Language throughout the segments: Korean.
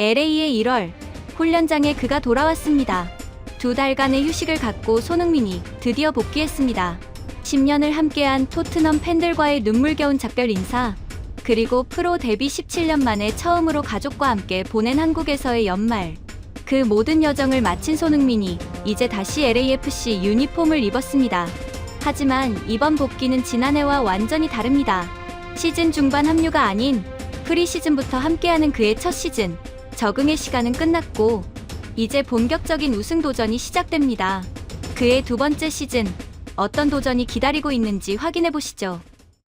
LA의 1월, 훈련장에 그가 돌아왔습니다. 2달간의 휴식을 갖고 손흥민이 드디어 복귀했습니다. 10년을 함께한 토트넘 팬들과의 눈물겨운 작별 인사, 그리고 프로 데뷔 17년 만에 처음으로 가족과 함께 보낸 한국에서의 연말. 그 모든 여정을 마친 손흥민이 이제 다시 LAFC 유니폼을 입었습니다. 하지만 이번 복귀는 지난해와 완전히 다릅니다. 시즌 중반 합류가 아닌 프리시즌부터 함께하는 그의 첫 시즌. 적응의 시간은 끝났고 이제 본격적인 우승 도전이 시작됩니다. 그의 두 번째 시즌, 어떤 도전이 기다리고 있는지 확인해 보시죠.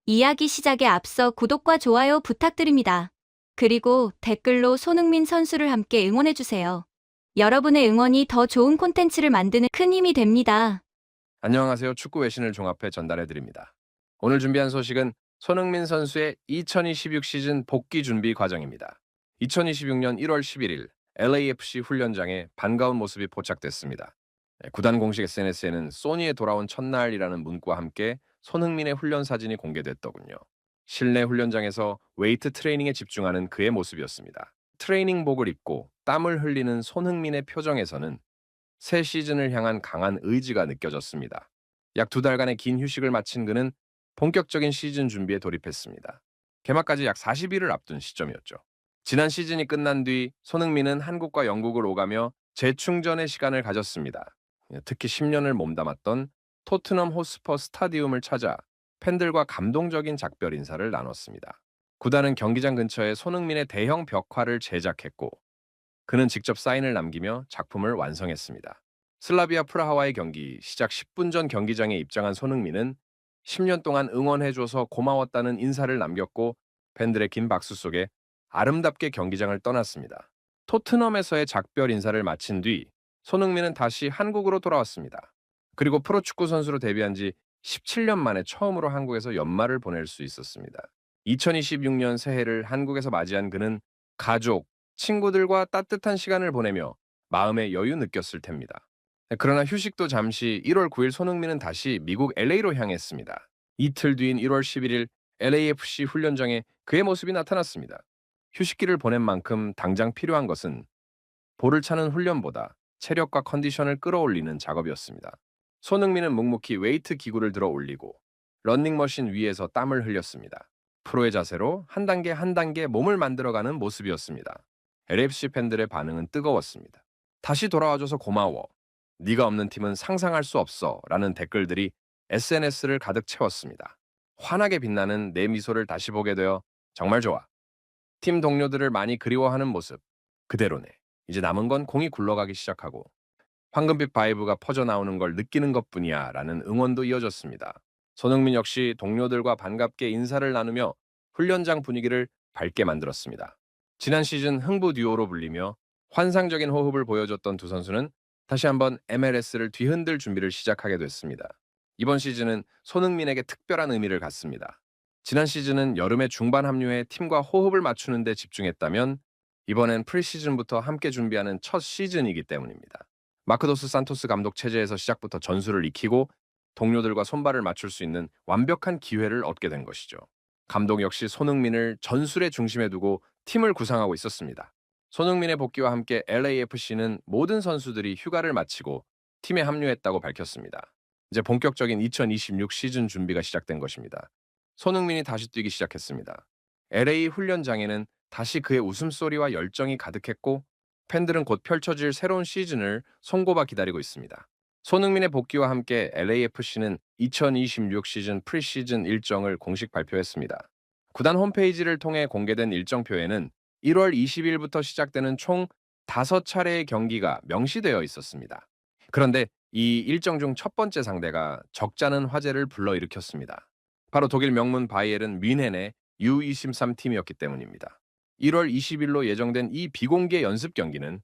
이야기 시작에 앞서 구독과 좋아요 부탁드립니다. 그리고 댓글로 손흥민 선수를 함께 응원해 주세요. 여러분의 응원이 더 좋은 콘텐츠를 만드는 큰 힘이 됩니다. 안녕하세요. 축구 외신을 종합해 전달해 드립니다. 오늘 준비한 소식은 손흥민 선수의 2026 시즌 복귀 준비 과정입니다. 2026년 1월 11일 LAFC 훈련장에 반가운 모습이 포착됐습니다. 구단 공식 SNS에는 소니에 돌아온 첫날이라는 문구와 함께 손흥민의 훈련 사진이 공개됐더군요. 실내 훈련장에서 웨이트 트레이닝에 집중하는 그의 모습이었습니다. 트레이닝복을 입고 땀을 흘리는 손흥민의 표정에서는 새 시즌을 향한 강한 의지가 느껴졌습니다. 약 2달간의 긴 휴식을 마친 그는 본격적인 시즌 준비에 돌입했습니다. 개막까지 약 40일을 앞둔 시점이었죠. 지난 시즌이 끝난 뒤 손흥민은 한국과 영국을 오가며 재충전의 시간을 가졌습니다. 특히 10년을 몸담았던 토트넘 호스퍼 스타디움을 찾아 팬들과 감동적인 작별 인사를 나눴습니다. 구단은 경기장 근처에 손흥민의 대형 벽화를 제작했고 그는 직접 사인을 남기며 작품을 완성했습니다. 슬라비아 프라하와의 경기 시작 10분 전 경기장에 입장한 손흥민은 10년 동안 응원해줘서 고마웠다는 인사를 남겼고 팬들의 긴 박수 속에 아름답게 경기장을 떠났습니다. 토트넘에서의 작별 인사를 마친 뒤 손흥민은 다시 한국으로 돌아왔습니다. 그리고 프로축구 선수로 데뷔한 지 17년 만에 처음으로 한국에서 연말을 보낼 수 있었습니다. 2026년 새해를 한국에서 맞이한 그는 가족, 친구들과 따뜻한 시간을 보내며 마음의 여유 느꼈을 텐입니다. 그러나 휴식도 잠시 1월 9일 손흥민은 다시 미국 LA로 향했습니다. 이틀 뒤인 1월 11일 LAFC 훈련장에 그의 모습이 나타났습니다. 휴식기를 보낸 만큼 당장 필요한 것은 볼을 차는 훈련보다 체력과 컨디션을 끌어올리는 작업이었습니다. 손흥민은 묵묵히 웨이트 기구를 들어 올리고 러닝머신 위에서 땀을 흘렸습니다. 프로의 자세로 한 단계 한 단계 몸을 만들어가는 모습이었습니다. LFC 팬들의 반응은 뜨거웠습니다. 다시 돌아와줘서 고마워. 네가 없는 팀은 상상할 수 없어. 라는 댓글들이 SNS를 가득 채웠습니다. 환하게 빛나는 내 미소를 다시 보게 되어 정말 좋아. 팀 동료들을 많이 그리워하는 모습. 그대로네. 이제 남은 건 공이 굴러가기 시작하고 황금빛 바이브가 퍼져나오는 걸 느끼는 것뿐이야. 라는 응원도 이어졌습니다. 손흥민 역시 동료들과 반갑게 인사를 나누며 훈련장 분위기를 밝게 만들었습니다. 지난 시즌 흥부 듀오로 불리며 환상적인 호흡을 보여줬던 두 선수는 다시 한번 MLS를 뒤흔들 준비를 시작하게 됐습니다. 이번 시즌은 손흥민에게 특별한 의미를 갖습니다. 지난 시즌은 여름에 중반 합류해 팀과 호흡을 맞추는 데 집중했다면 이번엔 프리시즌부터 함께 준비하는 첫 시즌이기 때문입니다. 마크도스 산토스 감독 체제에서 시작부터 전술을 익히고 동료들과 손발을 맞출 수 있는 완벽한 기회를 얻게 된 것이죠. 감독 역시 손흥민을 전술의 중심에 두고 팀을 구상하고 있었습니다. 손흥민의 복귀와 함께 LAFC는 모든 선수들이 휴가를 마치고 팀에 합류했다고 밝혔습니다. 이제 본격적인 2026 시즌 준비가 시작된 것입니다. 손흥민이 다시 뛰기 시작했습니다. LA 훈련장에는 다시 그의 웃음소리와 열정이 가득했고 팬들은 곧 펼쳐질 새로운 시즌을 손꼽아 기다리고 있습니다. 손흥민의 복귀와 함께 LAFC는 2026 시즌 프리시즌 일정을 공식 발표했습니다. 구단 홈페이지를 통해 공개된 일정표에는 1월 20일부터 시작되는 총 5차례의 경기가 명시되어 있었습니다. 그런데 이 일정 중 첫 번째 상대가 적잖은 화제를 불러일으켰습니다. 바로 독일 명문 바이에른 뮌헨의 U23 팀이었기 때문입니다. 1월 20일로 예정된 이 비공개 연습 경기는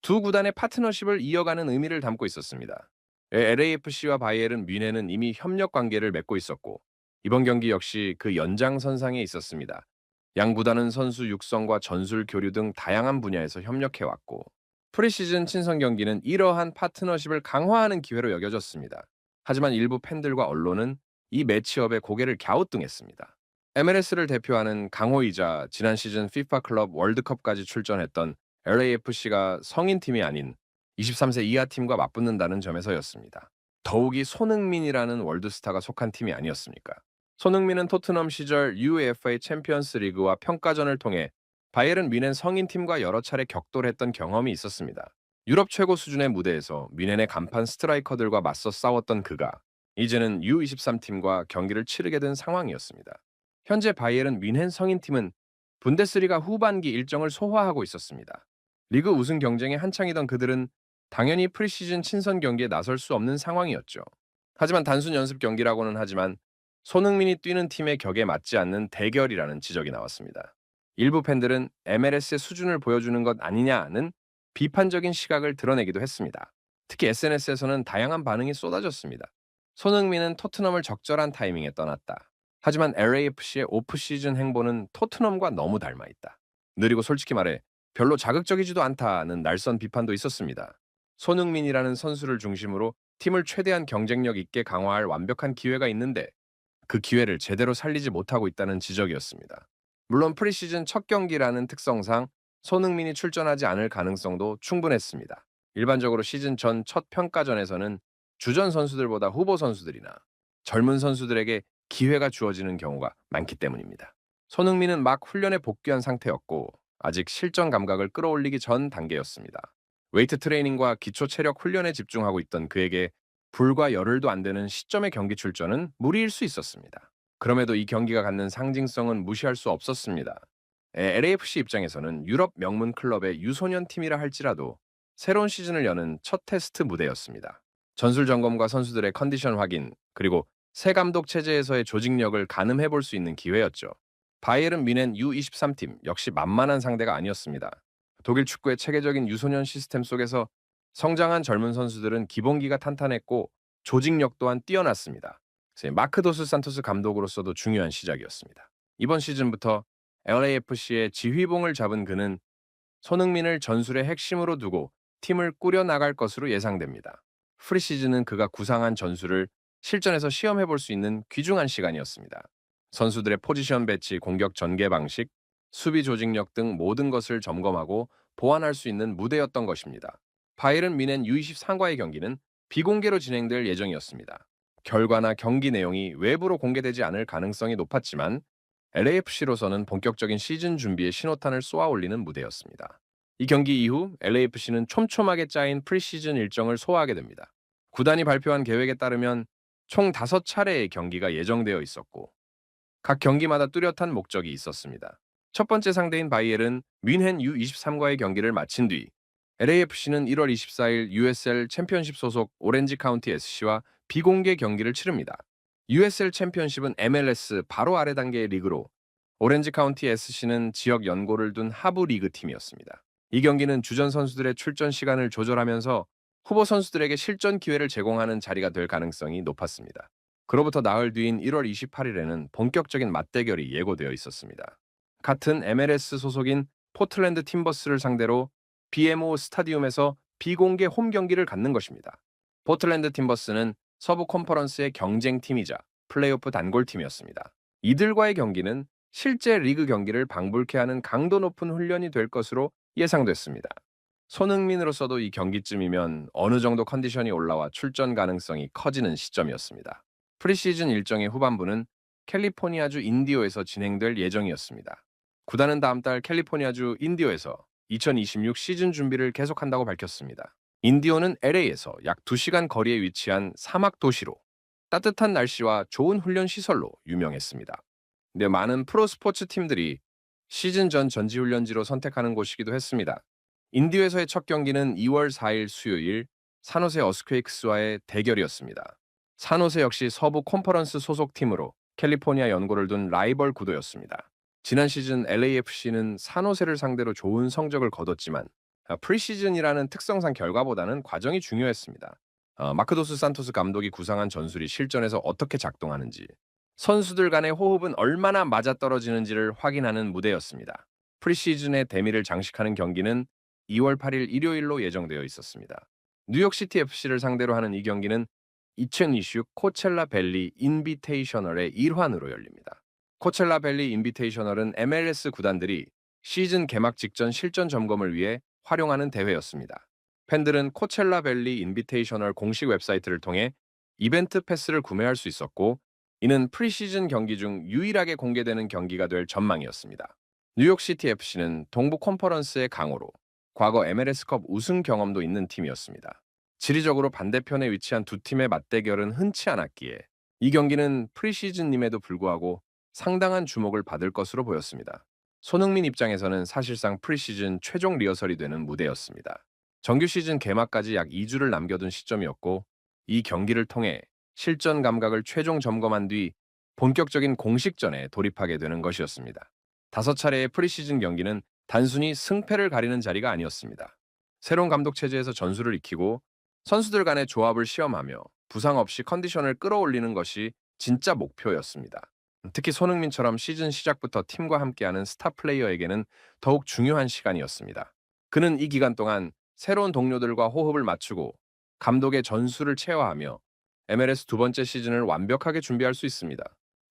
두 구단의 파트너십을 이어가는 의미를 담고 있었습니다. LAFC와 바이에른 뮌헨은 이미 협력 관계를 맺고 있었고 이번 경기 역시 그 연장선상에 있었습니다. 양 구단은 선수 육성과 전술 교류 등 다양한 분야에서 협력해왔고 프리시즌 친선 경기는 이러한 파트너십을 강화하는 기회로 여겨졌습니다. 하지만 일부 팬들과 언론은 이 매치업에 고개를 갸우뚱했습니다. MLS를 대표하는 강호이자 지난 시즌 FIFA 클럽 월드컵까지 출전했던 LAFC가 성인팀이 아닌 23세 이하 팀과 맞붙는다는 점에서였습니다. 더욱이 손흥민이라는 월드스타가 속한 팀이 아니었습니까? 손흥민은 토트넘 시절 UEFA 챔피언스 리그와 평가전을 통해 바이에른 뮌헨 성인팀과 여러 차례 격돌했던 경험이 있었습니다. 유럽 최고 수준의 무대에서 뮌헨의 간판 스트라이커들과 맞서 싸웠던 그가 이제는 U23팀과 경기를 치르게 된 상황이었습니다. 현재 바이에른 뮌헨 성인팀은 분데스리가 후반기 일정을 소화하고 있었습니다. 리그 우승 경쟁에 한창이던 그들은 당연히 프리시즌 친선 경기에 나설 수 없는 상황이었죠. 하지만 단순 연습 경기라고는 하지만 손흥민이 뛰는 팀의 격에 맞지 않는 대결이라는 지적이 나왔습니다. 일부 팬들은 MLS의 수준을 보여주는 것 아니냐는 비판적인 시각을 드러내기도 했습니다. 특히 SNS에서는 다양한 반응이 쏟아졌습니다. 손흥민은 토트넘을 적절한 타이밍에 떠났다. 하지만 LAFC의 오프시즌 행보는 토트넘과 너무 닮아 있다. 느리고 솔직히 말해 별로 자극적이지도 않다는 날선 비판도 있었습니다. 손흥민이라는 선수를 중심으로 팀을 최대한 경쟁력 있게 강화할 완벽한 기회가 있는데 그 기회를 제대로 살리지 못하고 있다는 지적이었습니다. 물론 프리시즌 첫 경기라는 특성상 손흥민이 출전하지 않을 가능성도 충분했습니다. 일반적으로 시즌 전 첫 평가전에서는 주전 선수들보다 후보 선수들이나 젊은 선수들에게 기회가 주어지는 경우가 많기 때문입니다. 손흥민은 막 훈련에 복귀한 상태였고 아직 실전 감각을 끌어올리기 전 단계였습니다. 웨이트 트레이닝과 기초 체력 훈련에 집중하고 있던 그에게 불과 열흘도 안 되는 시점의 경기 출전은 무리일 수 있었습니다. 그럼에도 이 경기가 갖는 상징성은 무시할 수 없었습니다. LAFC 입장에서는 유럽 명문 클럽의 유소년 팀이라 할지라도 새로운 시즌을 여는 첫 테스트 무대였습니다. 전술 점검과 선수들의 컨디션 확인, 그리고 새 감독 체제에서의 조직력을 가늠해 볼 수 있는 기회였죠. 바이에른 뮌헨 U23팀 역시 만만한 상대가 아니었습니다. 독일 축구의 체계적인 유소년 시스템 속에서 성장한 젊은 선수들은 기본기가 탄탄했고 조직력 또한 뛰어났습니다. 마크 도스 산토스 감독으로서도 중요한 시작이었습니다. 이번 시즌부터 LAFC의 지휘봉을 잡은 그는 손흥민을 전술의 핵심으로 두고 팀을 꾸려 나갈 것으로 예상됩니다. 프리시즌은 그가 구상한 전술을 실전에서 시험해 볼 수 있는 귀중한 시간이었습니다. 선수들의 포지션 배치, 공격 전개 방식, 수비 조직력 등 모든 것을 점검하고 보완할 수 있는 무대였던 것입니다. 바이에른 뮌헨 U23과의 경기는 비공개로 진행될 예정이었습니다. 결과나 경기 내용이 외부로 공개되지 않을 가능성이 높았지만 LAFC로서는 본격적인 시즌 준비에 신호탄을 쏘아 올리는 무대였습니다. 이 경기 이후 LAFC는 촘촘하게 짜인 프리시즌 일정을 소화하게 됩니다. 구단이 발표한 계획에 따르면 총 5차례의 경기가 예정되어 있었고 각 경기마다 뚜렷한 목적이 있었습니다. 첫 번째 상대인 바이에른 뮌헨 U23과의 경기를 마친 뒤 LAFC는 1월 24일 USL 챔피언십 소속 오렌지 카운티 SC와 비공개 경기를 치릅니다. USL 챔피언십은 MLS 바로 아래 단계의 리그로 오렌지 카운티 SC는 지역 연고를 둔 하부 리그 팀이었습니다. 이 경기는 주전 선수들의 출전 시간을 조절하면서 후보 선수들에게 실전 기회를 제공하는 자리가 될 가능성이 높았습니다. 그로부터 나흘 뒤인 1월 28일에는 본격적인 맞대결이 예고되어 있었습니다. 같은 MLS 소속인 포틀랜드 팀버스를 상대로 BMO 스타디움에서 비공개 홈 경기를 갖는 것입니다. 포틀랜드 팀버스는 서부 컨퍼런스의 경쟁팀이자 플레이오프 단골팀이었습니다. 이들과의 경기는 실제 리그 경기를 방불케 하는 강도 높은 훈련이 될 것으로 예상됐습니다. 손흥민으로서도 이 경기쯤이면 어느 정도 컨디션이 올라와 출전 가능성이 커지는 시점이었습니다. 프리시즌 일정의 후반부는 캘리포니아주 인디오에서 진행될 예정이었습니다. 구단은 다음 달 캘리포니아주 인디오에서 2026 시즌 준비를 계속한다고 밝혔습니다. 인디오는 LA에서 약 2시간 거리에 위치한 사막 도시로 따뜻한 날씨와 좋은 훈련 시설로 유명했습니다. 근데 많은 프로스포츠 팀들이 시즌 전 전지훈련지로 선택하는 곳이기도 했습니다. 인디오에서의 첫 경기는 2월 4일 수요일 산호세 어스퀘이크스와의 대결이었습니다. 산호세 역시 서부 컨퍼런스 소속팀으로 캘리포니아 연고를 둔 라이벌 구도였습니다. 지난 시즌 LAFC는 산호세를 상대로 좋은 성적을 거뒀지만 프리시즌이라는 특성상 결과보다는 과정이 중요했습니다. 마크 도스 산토스 감독이 구상한 전술이 실전에서 어떻게 작동하는지, 선수들 간의 호흡은 얼마나 맞아떨어지는지를 확인하는 무대였습니다. 프리시즌의 대미를 장식하는 경기는 2월 8일 일요일로 예정되어 있었습니다. 뉴욕시티 FC를 상대로 하는 이 경기는 2026 코첼라 밸리 인비테이셔널의 일환으로 열립니다. 코첼라 밸리 인비테이셔널은 MLS 구단들이 시즌 개막 직전 실전 점검을 위해 활용하는 대회였습니다. 팬들은 코첼라 밸리 인비테이셔널 공식 웹사이트를 통해 이벤트 패스를 구매할 수 있었고, 이는 프리시즌 경기 중 유일하게 공개되는 경기가 될 전망이었습니다. 뉴욕시티 FC는 동부 컨퍼런스의 강호로 과거 MLS컵 우승 경험도 있는 팀이었습니다. 지리적으로 반대편에 위치한 두 팀의 맞대결은 흔치 않았기에 이 경기는 프리시즌임에도 불구하고 상당한 주목을 받을 것으로 보였습니다. 손흥민 입장에서는 사실상 프리시즌 최종 리허설이 되는 무대였습니다. 정규 시즌 개막까지 약 2주를 남겨둔 시점이었고, 이 경기를 통해 실전 감각을 최종 점검한 뒤 본격적인 공식전에 돌입하게 되는 것이었습니다. 5차례의 프리시즌 경기는 단순히 승패를 가리는 자리가 아니었습니다. 새로운 감독 체제에서 전술을 익히고 선수들 간의 조합을 시험하며 부상 없이 컨디션을 끌어올리는 것이 진짜 목표였습니다. 특히 손흥민처럼 시즌 시작부터 팀과 함께하는 스타 플레이어에게는 더욱 중요한 시간이었습니다. 그는 이 기간 동안 새로운 동료들과 호흡을 맞추고 감독의 전술을 체화하며 MLS 두 번째 시즌을 완벽하게 준비할 수 있습니다.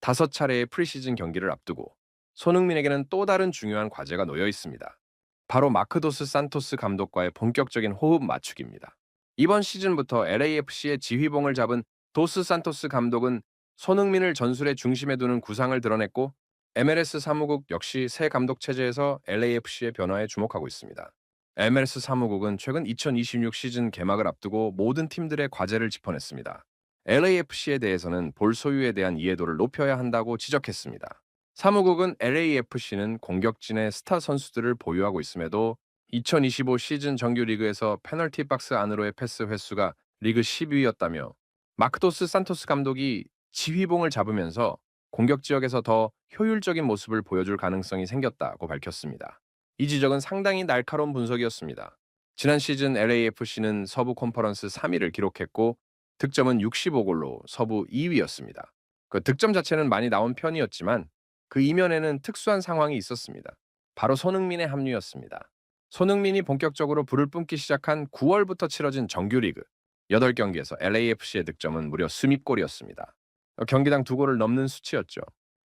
5차례의 프리시즌 경기를 앞두고 손흥민에게는 또 다른 중요한 과제가 놓여 있습니다. 바로 마크 도스 산토스 감독과의 본격적인 호흡 맞추기입니다. 이번 시즌부터 LAFC의 지휘봉을 잡은 도스 산토스 감독은 손흥민을 전술의 중심에 두는 구상을 드러냈고, MLS 사무국 역시 새 감독 체제에서 LAFC의 변화에 주목하고 있습니다. MLS 사무국은 최근 2026 시즌 개막을 앞두고 모든 팀들의 과제를 짚어냈습니다. LAFC에 대해서는 볼 소유에 대한 이해도를 높여야 한다고 지적했습니다. 사무국은 LAFC는 공격진의 스타 선수들을 보유하고 있음에도 2025 시즌 정규 리그에서 페널티 박스 안으로의 패스 횟수가 리그 10위였다며, 마크도스 산토스 감독이 지휘봉을 잡으면서 공격 지역에서 더 효율적인 모습을 보여줄 가능성이 생겼다고 밝혔습니다. 이 지적은 상당히 날카로운 분석이었습니다. 지난 시즌 LAFC는 서부 컨퍼런스 3위를 기록했고 득점은 65골로 서부 2위였습니다. 그 득점 자체는 많이 나온 편이었지만 그 이면에는 특수한 상황이 있었습니다. 바로 손흥민의 합류였습니다. 손흥민이 본격적으로 불을 뿜기 시작한 9월부터 치러진 정규리그 8경기에서 LAFC의 득점은 무려 20골이었습니다. 경기당 2골을 넘는 수치였죠.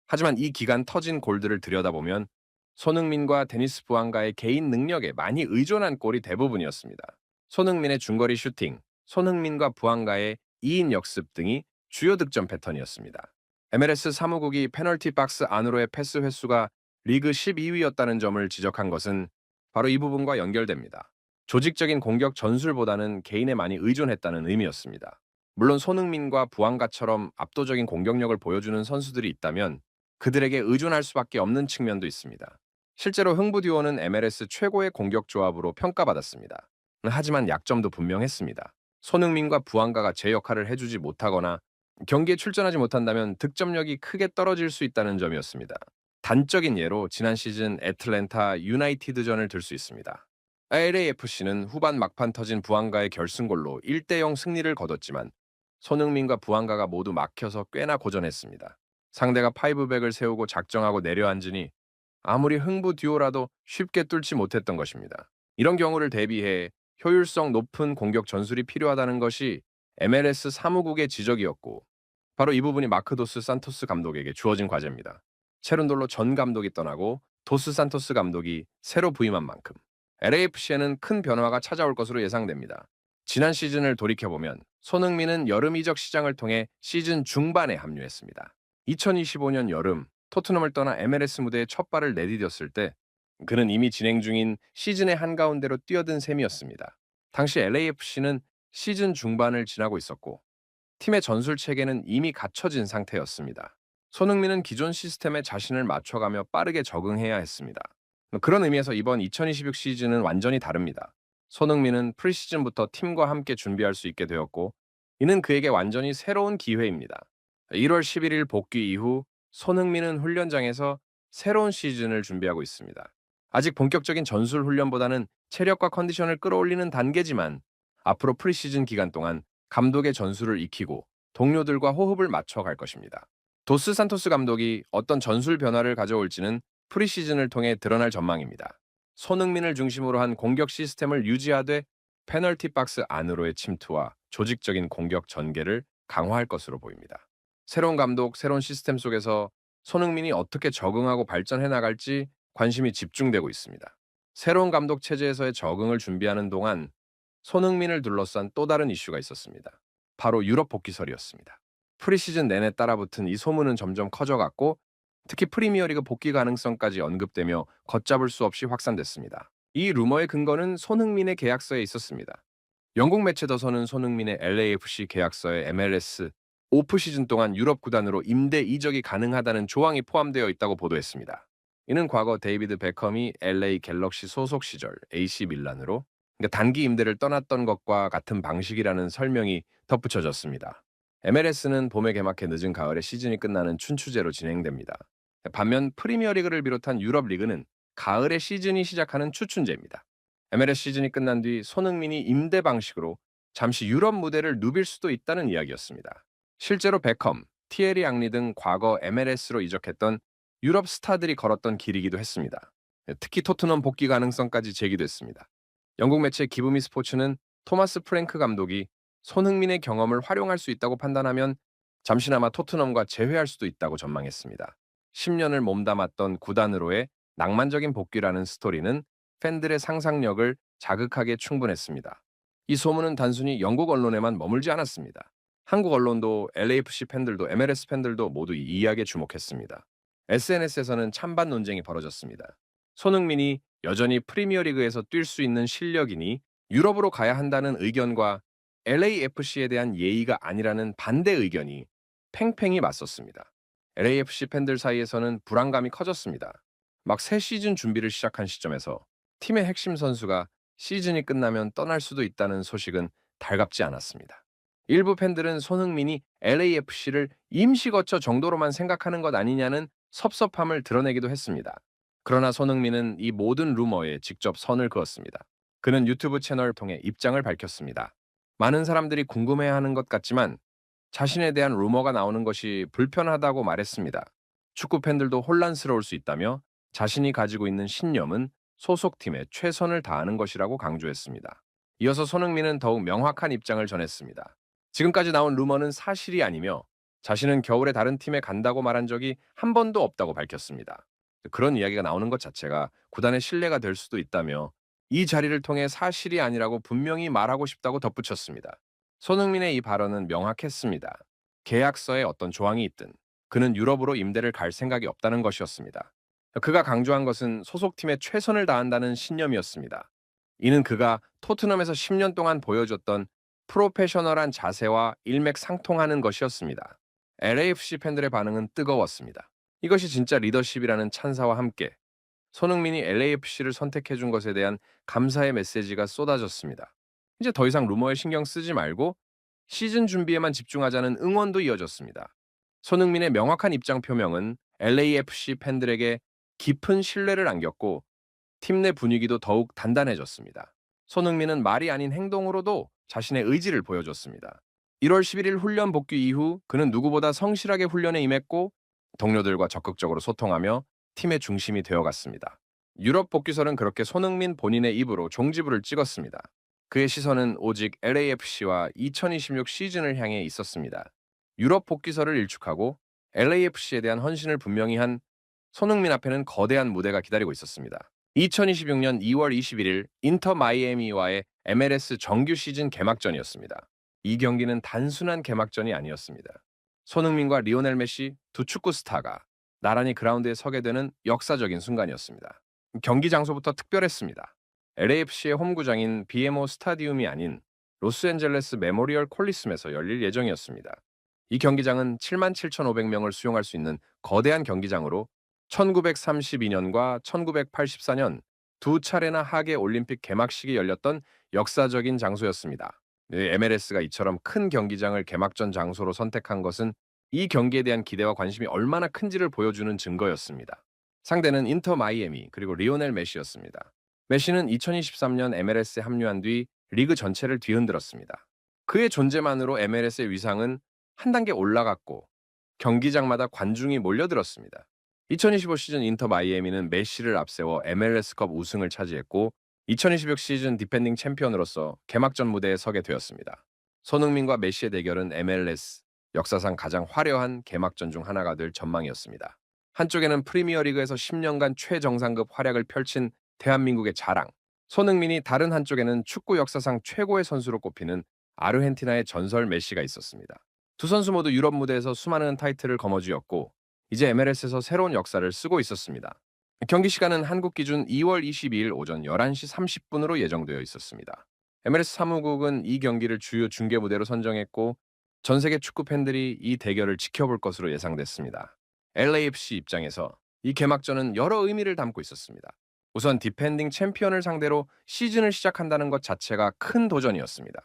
하지만 이 기간 터진 골들을 들여다보면 손흥민과 데니스 부앙가의 개인 능력에 많이 의존한 골이 대부분이었습니다. 손흥민의 중거리 슈팅, 손흥민과 부앙가의 2인 역습 등이 주요 득점 패턴이었습니다. MLS 사무국이 페널티 박스 안으로의 패스 횟수가 리그 12위였다는 점을 지적한 것은 바로 이 부분과 연결됩니다. 조직적인 공격 전술보다는 개인에 많이 의존했다는 의미였습니다. 물론 손흥민과 부앙가처럼 압도적인 공격력을 보여주는 선수들이 있다면 그들에게 의존할 수밖에 없는 측면도 있습니다. 실제로 흥부 듀오는 MLS 최고의 공격 조합으로 평가받았습니다. 하지만 약점도 분명했습니다. 손흥민과 부앙가가 제 역할을 해주지 못하거나 경기에 출전하지 못한다면 득점력이 크게 떨어질 수 있다는 점이었습니다. 단적인 예로 지난 시즌 애틀랜타 유나이티드전을 들 수 있습니다. LAFC는 후반 막판 터진 부앙가의 결승골로 1대0 승리를 거뒀지만 손흥민과 부앙가가 모두 막혀서 꽤나 고전했습니다. 상대가 파이브백을 세우고 작정하고 내려앉으니 아무리 흥부 듀오라도 쉽게 뚫지 못했던 것입니다. 이런 경우를 대비해 효율성 높은 공격 전술이 필요하다는 것이 MLS 사무국의 지적이었고, 바로 이 부분이 마크 도스 산토스 감독에게 주어진 과제입니다. 체룬돌로 전 감독이 떠나고 도스 산토스 감독이 새로 부임한 만큼 LAFC에는 큰 변화가 찾아올 것으로 예상됩니다. 지난 시즌을 돌이켜보면 손흥민은 여름 이적 시장을 통해 시즌 중반에 합류했습니다. 2025년 여름 토트넘을 떠나 MLS 무대에 첫 발을 내디뎠을 때 그는 이미 진행 중인 시즌의 한가운데로 뛰어든 셈이었습니다. 당시 LAFC는 시즌 중반을 지나고 있었고 팀의 전술 체계는 이미 갖춰진 상태였습니다. 손흥민은 기존 시스템에 자신을 맞춰가며 빠르게 적응해야 했습니다. 그런 의미에서 이번 2026 시즌은 완전히 다릅니다. 손흥민은 프리시즌부터 팀과 함께 준비할 수 있게 되었고, 이는 그에게 완전히 새로운 기회입니다. 1월 11일 복귀 이후 손흥민은 훈련장에서 새로운 시즌을 준비하고 있습니다. 아직 본격적인 전술 훈련보다는 체력과 컨디션을 끌어올리는 단계지만 앞으로 프리시즌 기간 동안 감독의 전술을 익히고 동료들과 호흡을 맞춰갈 것입니다. 도스 산토스 감독이 어떤 전술 변화를 가져올지는 프리시즌을 통해 드러날 전망입니다. 손흥민을 중심으로 한 공격 시스템을 유지하되 페널티 박스 안으로의 침투와 조직적인 공격 전개를 강화할 것으로 보입니다. 새로운 감독, 새로운 시스템 속에서 손흥민이 어떻게 적응하고 발전해 나갈지 관심이 집중되고 있습니다. 새로운 감독 체제에서의 적응을 준비하는 동안 손흥민을 둘러싼 또 다른 이슈가 있었습니다. 바로 유럽 복귀설이었습니다. 프리시즌 내내 따라붙은 이 소문은 점점 커져갔고 특히 프리미어리그 복귀 가능성까지 언급되며 걷잡을 수 없이 확산됐습니다. 이 루머의 근거는 손흥민의 계약서에 있었습니다. 영국 매체 더선은 손흥민의 LAFC 계약서에 MLS 오프 시즌 동안 유럽 구단으로 임대 이적이 가능하다는 조항이 포함되어 있다고 보도했습니다. 이는 과거 데이비드 베컴이 LA 갤럭시 소속 시절 AC 밀란으로 단기 임대를 떠났던 것과 같은 방식이라는 설명이 덧붙여졌습니다. MLS는 봄에 개막해 늦은 가을에 시즌이 끝나는 춘추제로 진행됩니다. 반면 프리미어리그를 비롯한 유럽 리그는 가을에 시즌이 시작하는 추춘제입니다. MLS 시즌이 끝난 뒤 손흥민이 임대 방식으로 잠시 유럽 무대를 누빌 수도 있다는 이야기였습니다. 실제로 베컴, 티에리 앙리 등 과거 MLS로 이적했던 유럽 스타들이 걸었던 길이기도 했습니다. 특히 토트넘 복귀 가능성까지 제기됐습니다. 영국 매체 기브미 스포츠는 토마스 프랭크 감독이 손흥민의 경험을 활용할 수 있다고 판단하면 잠시나마 토트넘과 재회할 수도 있다고 전망했습니다. 10년을 몸담았던 구단으로의 낭만적인 복귀라는 스토리는 팬들의 상상력을 자극하기에 충분했습니다. 이 소문은 단순히 영국 언론에만 머물지 않았습니다. 한국 언론도 LAFC 팬들도 MLS 팬들도 모두 이 이야기에 주목했습니다. SNS에서는 찬반 논쟁이 벌어졌습니다. 손흥민이 여전히 프리미어리그에서 뛸 수 있는 실력이니 유럽으로 가야 한다는 의견과 LAFC에 대한 예의가 아니라는 반대 의견이 팽팽히 맞섰습니다. LAFC 팬들 사이에서는 불안감이 커졌습니다. 막 새 시즌 준비를 시작한 시점에서 팀의 핵심 선수가 시즌이 끝나면 떠날 수도 있다는 소식은 달갑지 않았습니다. 일부 팬들은 손흥민이 LAFC를 임시 거처 정도로만 생각하는 것 아니냐는 섭섭함을 드러내기도 했습니다. 그러나 손흥민은 이 모든 루머에 직접 선을 그었습니다. 그는 유튜브 채널을 통해 입장을 밝혔습니다. 많은 사람들이 궁금해하는 것 같지만 자신에 대한 루머가 나오는 것이 불편하다고 말했습니다. 축구 팬들도 혼란스러울 수 있다며 자신이 가지고 있는 신념은 소속팀에 최선을 다하는 것이라고 강조했습니다. 이어서 손흥민은 더욱 명확한 입장을 전했습니다. 지금까지 나온 루머는 사실이 아니며 자신은 겨울에 다른 팀에 간다고 말한 적이 한 번도 없다고 밝혔습니다. 그런 이야기가 나오는 것 자체가 구단의 신뢰가 될 수도 있다며 이 자리를 통해 사실이 아니라고 분명히 말하고 싶다고 덧붙였습니다. 손흥민의 이 발언은 명확했습니다. 계약서에 어떤 조항이 있든 그는 유럽으로 임대를 갈 생각이 없다는 것이었습니다. 그가 강조한 것은 소속팀에 최선을 다한다는 신념이었습니다. 이는 그가 토트넘에서 10년 동안 보여줬던 프로페셔널한 자세와 일맥상통하는 것이었습니다. LAFC 팬들의 반응은 뜨거웠습니다. 이것이 진짜 리더십이라는 찬사와 함께 손흥민이 LAFC를 선택해준 것에 대한 감사의 메시지가 쏟아졌습니다. 이제 더 이상 루머에 신경 쓰지 말고 시즌 준비에만 집중하자는 응원도 이어졌습니다. 손흥민의 명확한 입장 표명은 LAFC 팬들에게 깊은 신뢰를 안겼고 팀 내 분위기도 더욱 단단해졌습니다. 손흥민은 말이 아닌 행동으로도 자신의 의지를 보여줬습니다. 1월 11일 훈련 복귀 이후 그는 누구보다 성실하게 훈련에 임했고 동료들과 적극적으로 소통하며 팀의 중심이 되어갔습니다. 유럽 복귀설은 그렇게 손흥민 본인의 입으로 종지부를 찍었습니다. 그의 시선은 오직 LAFC와 2026 시즌을 향해 있었습니다. 유럽 복귀설을 일축하고 LAFC에 대한 헌신을 분명히 한 손흥민 앞에는 거대한 무대가 기다리고 있었습니다. 2026년 2월 21일 인터 마이애미와의 MLS 정규 시즌 개막전이었습니다. 이 경기는 단순한 개막전이 아니었습니다. 손흥민과 리오넬 메시 두 축구 스타가 나란히 그라운드에 서게 되는 역사적인 순간이었습니다. 경기 장소부터 특별했습니다. LAFC의 홈구장인 BMO 스타디움이 아닌 로스앤젤레스 메모리얼 콜리슴에서 열릴 예정이었습니다. 이 경기장은 77,500명을 수용할 수 있는 거대한 경기장으로 1932년과 1984년 두 차례나 하계 올림픽 개막식이 열렸던 역사적인 장소였습니다. MLS가 이처럼 큰 경기장을 개막전 장소로 선택한 것은 이 경기에 대한 기대와 관심이 얼마나 큰지를 보여주는 증거였습니다. 상대는 인터 마이애미 그리고 리오넬 메시였습니다. 메시는 2023년 MLS에 합류한 뒤 리그 전체를 뒤흔들었습니다. 그의 존재만으로 MLS의 위상은 한 단계 올라갔고 경기장마다 관중이 몰려들었습니다. 2025 시즌 인터 마이애미는 메시를 앞세워 MLS컵 우승을 차지했고 2026 시즌 디펜딩 챔피언으로서 개막전 무대에 서게 되었습니다. 손흥민과 메시의 대결은 MLS 역사상 가장 화려한 개막전 중 하나가 될 전망이었습니다. 한쪽에는 프리미어리그에서 10년간 최정상급 활약을 펼친 대한민국의 자랑. 손흥민이 다른 한쪽에는 축구 역사상 최고의 선수로 꼽히는 아르헨티나의 전설 메시가 있었습니다. 두 선수 모두 유럽 무대에서 수많은 타이틀을 거머쥐었고 이제 MLS에서 새로운 역사를 쓰고 있었습니다. 경기 시간은 한국 기준 2월 22일 오전 11시 30분으로 예정되어 있었습니다. MLS 사무국은 이 경기를 주요 중계 무대로 선정했고 전 세계 축구 팬들이 이 대결을 지켜볼 것으로 예상됐습니다. LAFC 입장에서 이 개막전은 여러 의미를 담고 있었습니다. 우선 디펜딩 챔피언을 상대로 시즌을 시작한다는 것 자체가 큰 도전이었습니다.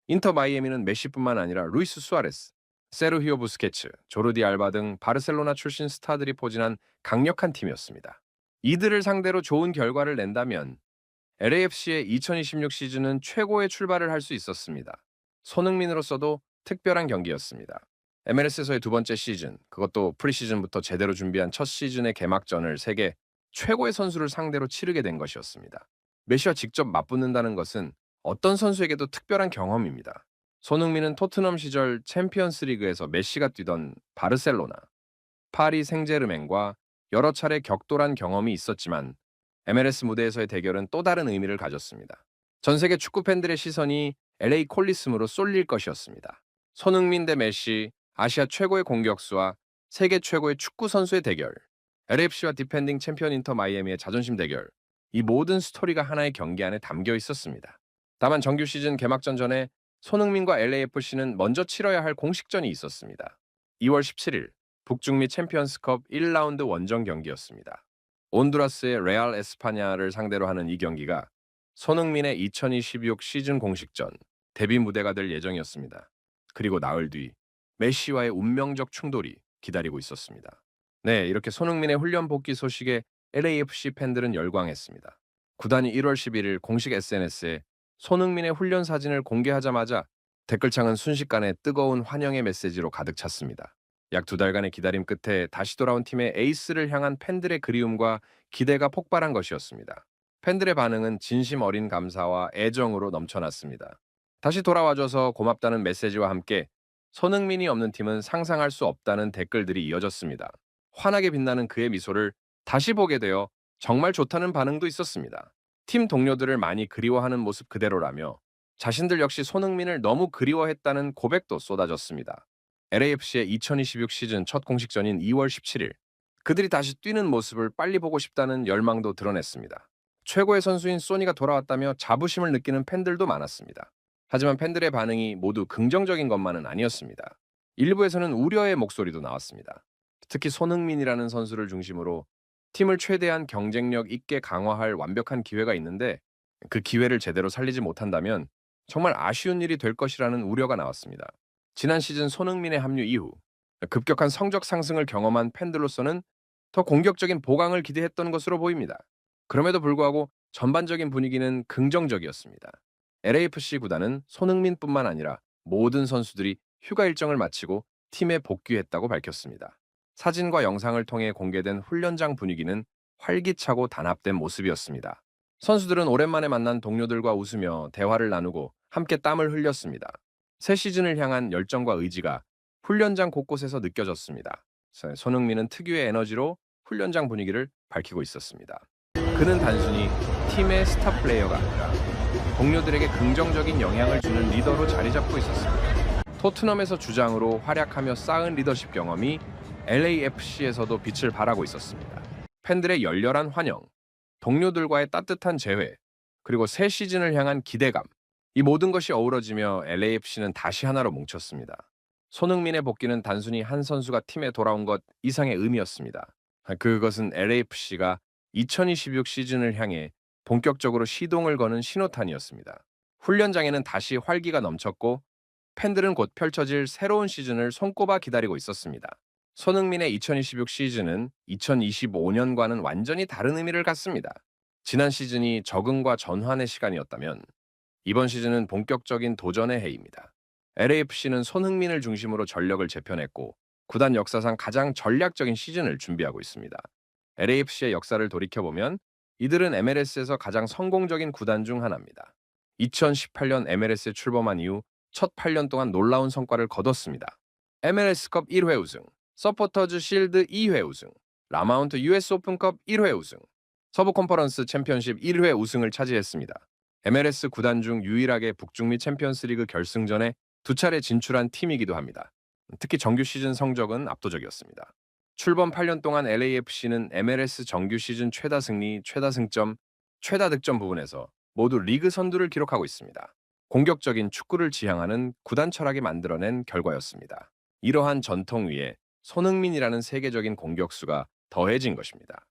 인터 마이애미는 메시뿐만 아니라 루이스 수아레스, 세르히오 부스케츠, 조르디 알바 등 바르셀로나 출신 스타들이 포진한 강력한 팀이었습니다. 이들을 상대로 좋은 결과를 낸다면 LAFC의 2026 시즌은 최고의 출발을 할 수 있었습니다. 손흥민으로서도 특별한 경기였습니다. MLS에서의 두 번째 시즌, 그것도 프리시즌부터 제대로 준비한 첫 시즌의 개막전을 세계 최고의 선수를 상대로 치르게 된 것이었습니다. 메시와 직접 맞붙는다는 것은 어떤 선수에게도 특별한 경험입니다. 손흥민은 토트넘 시절 챔피언스 리그에서 메시가 뛰던 바르셀로나, 파리 생제르맹과 여러 차례 격돌한 경험이 있었지만 MLS 무대에서의 대결은 또 다른 의미를 가졌습니다. 전 세계 축구 팬들의 시선이 LA 콜리스므로 쏠릴 것이었습니다. 손흥민 대 메시, 아시아 최고의 공격수와 세계 최고의 축구 선수의 대결, LAFC와 디펜딩 챔피언 인터 마이애미의 자존심 대결, 이 모든 스토리가 하나의 경기 안에 담겨 있었습니다. 다만 정규 시즌 개막전 전에 손흥민과 LAFC는 먼저 치러야 할 공식전이 있었습니다. 2월 17일 북중미 챔피언스컵 1라운드 원정 경기였습니다. 온두라스의 레알 에스파냐를 상대로 하는 이 경기가 손흥민의 2026 시즌 공식전 데뷔 무대가 될 예정이었습니다. 그리고 나흘 뒤 메시와의 운명적 충돌이 기다리고 있었습니다. 네, 이렇게 손흥민의 훈련 복귀 소식에 LAFC 팬들은 열광했습니다. 구단이 1월 11일 공식 SNS에 손흥민의 훈련 사진을 공개하자마자 댓글창은 순식간에 뜨거운 환영의 메시지로 가득 찼습니다. 약 두 달간의 기다림 끝에 다시 돌아온 팀의 에이스를 향한 팬들의 그리움과 기대가 폭발한 것이었습니다. 팬들의 반응은 진심 어린 감사와 애정으로 넘쳐났습니다. 다시 돌아와줘서 고맙다는 메시지와 함께 손흥민이 없는 팀은 상상할 수 없다는 댓글들이 이어졌습니다. 환하게 빛나는 그의 미소를 다시 보게 되어 정말 좋다는 반응도 있었습니다. 팀 동료들을 많이 그리워하는 모습 그대로라며 자신들 역시 손흥민을 너무 그리워했다는 고백도 쏟아졌습니다. LAFC의 2026 시즌 첫 공식전인 2월 17일, 그들이 다시 뛰는 모습을 빨리 보고 싶다는 열망도 드러냈습니다. 최고의 선수인 소니가 돌아왔다며 자부심을 느끼는 팬들도 많았습니다. 하지만 팬들의 반응이 모두 긍정적인 것만은 아니었습니다. 일부에서는 우려의 목소리도 나왔습니다. 특히 손흥민이라는 선수를 중심으로 팀을 최대한 경쟁력 있게 강화할 완벽한 기회가 있는데 그 기회를 제대로 살리지 못한다면 정말 아쉬운 일이 될 것이라는 우려가 나왔습니다. 지난 시즌 손흥민의 합류 이후 급격한 성적 상승을 경험한 팬들로서는 더 공격적인 보강을 기대했던 것으로 보입니다. 그럼에도 불구하고 전반적인 분위기는 긍정적이었습니다. LAFC 구단은 손흥민뿐만 아니라 모든 선수들이 휴가 일정을 마치고 팀에 복귀했다고 밝혔습니다. 사진과 영상을 통해 공개된 훈련장 분위기는 활기차고 단합된 모습이었습니다. 선수들은 오랜만에 만난 동료들과 웃으며 대화를 나누고 함께 땀을 흘렸습니다. 새 시즌을 향한 열정과 의지가 훈련장 곳곳에서 느껴졌습니다. 손흥민은 특유의 에너지로 훈련장 분위기를 밝히고 있었습니다. 그는 단순히 팀의 스타 플레이어가 아니라 동료들에게 긍정적인 영향을 주는 리더로 자리 잡고 있었습니다. 토트넘에서 주장으로 활약하며 쌓은 리더십 경험이 LAFC에서도 빛을 발하고 있었습니다. 팬들의 열렬한 환영, 동료들과의 따뜻한 재회, 그리고 새 시즌을 향한 기대감, 이 모든 것이 어우러지며 LAFC는 다시 하나로 뭉쳤습니다. 손흥민의 복귀는 단순히 한 선수가 팀에 돌아온 것 이상의 의미였습니다. 그것은 LAFC가 2026 시즌을 향해 본격적으로 시동을 거는 신호탄이었습니다. 훈련장에는 다시 활기가 넘쳤고 팬들은 곧 펼쳐질 새로운 시즌을 손꼽아 기다리고 있었습니다. 손흥민의 2026 시즌은 2025년과는 완전히 다른 의미를 갖습니다. 지난 시즌이 적응과 전환의 시간이었다면 이번 시즌은 본격적인 도전의 해입니다. LAFC는 손흥민을 중심으로 전력을 재편했고 구단 역사상 가장 전략적인 시즌을 준비하고 있습니다. LAFC의 역사를 돌이켜보면 이들은 MLS에서 가장 성공적인 구단 중 하나입니다. 2018년 MLS에 출범한 이후 첫 8년 동안 놀라운 성과를 거뒀습니다. MLS컵 1회 우승, 서포터즈 실드 2회 우승, 라마운트 US 오픈컵 1회 우승, 서부 컨퍼런스 챔피언십 1회 우승을 차지했습니다. MLS 구단 중 유일하게 북중미 챔피언스리그 결승전에 두 차례 진출한 팀이기도 합니다. 특히 정규 시즌 성적은 압도적이었습니다. 출범 8년 동안 LAFC는 MLS 정규 시즌 최다 승리, 최다 승점, 최다 득점 부분에서 모두 리그 선두를 기록하고 있습니다. 공격적인 축구를 지향하는 구단 철학이 만들어낸 결과였습니다. 이러한 전통 위에 손흥민이라는 세계적인 공격수가 더해진 것입니다.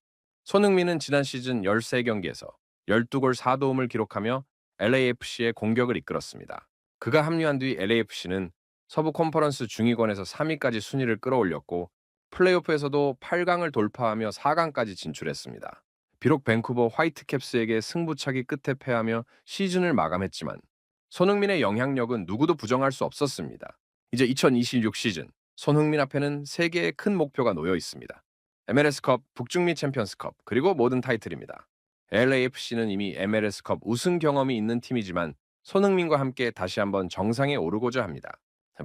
손흥민은 지난 시즌 13경기에서 12골 4도움을 기록하며 LAFC의 공격을 이끌었습니다. 그가 합류한 뒤 LAFC는 서부 컨퍼런스 중위권에서 3위까지 순위를 끌어올렸고 플레이오프에서도 8강을 돌파하며 4강까지 진출했습니다. 비록 밴쿠버 화이트캡스에게 승부차기 끝에 패하며 시즌을 마감했지만 손흥민의 영향력은 누구도 부정할 수 없었습니다. 이제 2026 시즌 손흥민 앞에는 3개의 큰 목표가 놓여 있습니다. MLS컵, 북중미 챔피언스컵, 그리고 모든 타이틀입니다. LAFC는 이미 MLS컵 우승 경험이 있는 팀이지만 손흥민과 함께 다시 한번 정상에 오르고자 합니다.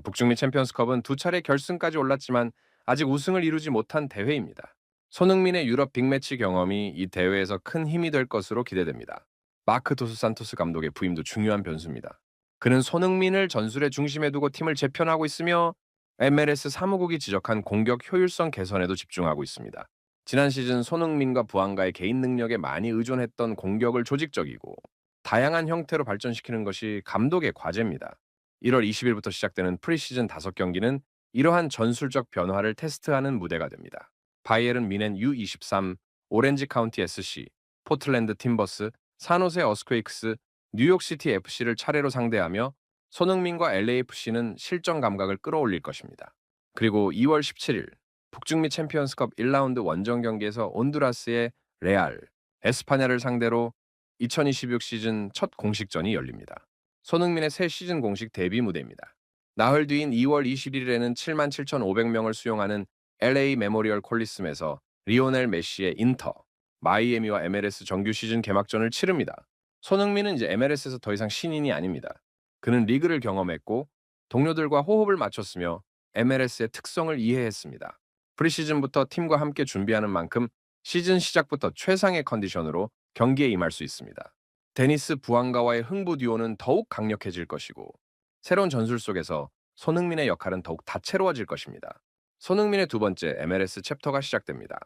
북중미 챔피언스컵은 두 차례 결승까지 올랐지만 아직 우승을 이루지 못한 대회입니다. 손흥민의 유럽 빅매치 경험이 이 대회에서 큰 힘이 될 것으로 기대됩니다. 마크 도스 산토스 감독의 부임도 중요한 변수입니다. 그는 손흥민을 전술의 중심에 두고 팀을 재편하고 있으며 MLS 사무국이 지적한 공격 효율성 개선에도 집중하고 있습니다. 지난 시즌 손흥민과 부안가의 개인 능력에 많이 의존했던 공격을 조직적이고 다양한 형태로 발전시키는 것이 감독의 과제입니다. 1월 20일부터 시작되는 프리시즌 5경기는 이러한 전술적 변화를 테스트하는 무대가 됩니다. 바이에른 뮌헨 U23, 오렌지 카운티 SC, 포틀랜드 팀버스, 산호세 어스퀘이크스, 뉴욕시티 FC를 차례로 상대하며 손흥민과 LAFC는 실전 감각을 끌어올릴 것입니다. 그리고 2월 17일 북중미 챔피언스컵 1라운드 원정 경기에서 온두라스의 레알, 에스파냐를 상대로 2026 시즌 첫 공식전이 열립니다. 손흥민의 새 시즌 공식 데뷔 무대입니다. 나흘 뒤인 2월 21일에는 77,500명을 수용하는 LA 메모리얼 콜리슴에서 리오넬 메시의 인터, 마이애미와 MLS 정규 시즌 개막전을 치릅니다. 손흥민은 이제 MLS에서 더 이상 신인이 아닙니다. 그는 리그를 경험했고 동료들과 호흡을 맞췄으며 MLS의 특성을 이해했습니다. 프리시즌부터 팀과 함께 준비하는 만큼 시즌 시작부터 최상의 컨디션으로 경기에 임할 수 있습니다. 데니스 부앙가와의 흥부 듀오는 더욱 강력해질 것이고 새로운 전술 속에서 손흥민의 역할은 더욱 다채로워질 것입니다. 손흥민의 두 번째 MLS 챕터가 시작됩니다.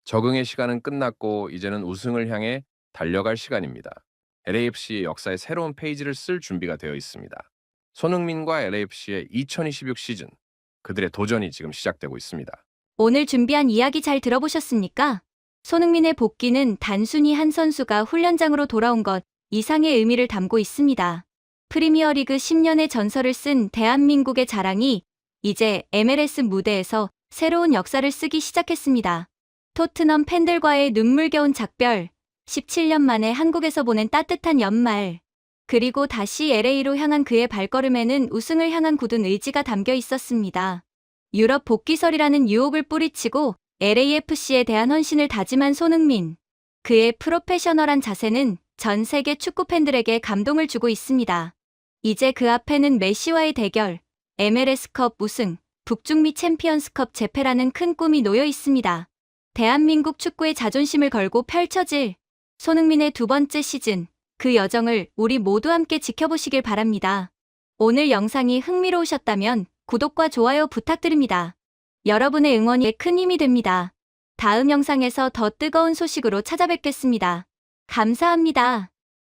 적응의 시간은 끝났고 이제는 우승을 향해 달려갈 시간입니다. LAFC의 역사의 새로운 페이지를 쓸 준비가 되어 있습니다. 손흥민과 LAFC의 2026 시즌, 그들의 도전이 지금 시작되고 있습니다. 오늘 준비한 이야기 잘 들어보셨습니까? 손흥민의 복귀는 단순히 한 선수가 훈련장으로 돌아온 것 이상의 의미를 담고 있습니다. 프리미어리그 10년의 전설을 쓴 대한민국의 자랑이 이제 MLS 무대에서 새로운 역사를 쓰기 시작했습니다. 토트넘 팬들과의 눈물겨운 작별, 17년 만에 한국에서 보낸 따뜻한 연말, 그리고 다시 LA로 향한 그의 발걸음에는 우승을 향한 굳은 의지가 담겨 있었습니다. 유럽 복귀설이라는 유혹을 뿌리치고 LAFC에 대한 헌신을 다짐한 손흥민. 그의 프로페셔널한 자세는 전 세계 축구 팬들에게 감동을 주고 있습니다. 이제 그 앞에는 메시와의 대결, MLS컵 우승, 북중미 챔피언스컵 재패라는 큰 꿈이 놓여 있습니다. 대한민국 축구의 자존심을 걸고 펼쳐질 손흥민의 두 번째 시즌, 그 여정을 우리 모두 함께 지켜보시길 바랍니다. 오늘 영상이 흥미로우셨다면 구독과 좋아요 부탁드립니다. 여러분의 응원이 큰 힘이 됩니다. 다음 영상에서 더 뜨거운 소식으로 찾아뵙겠습니다. 감사합니다.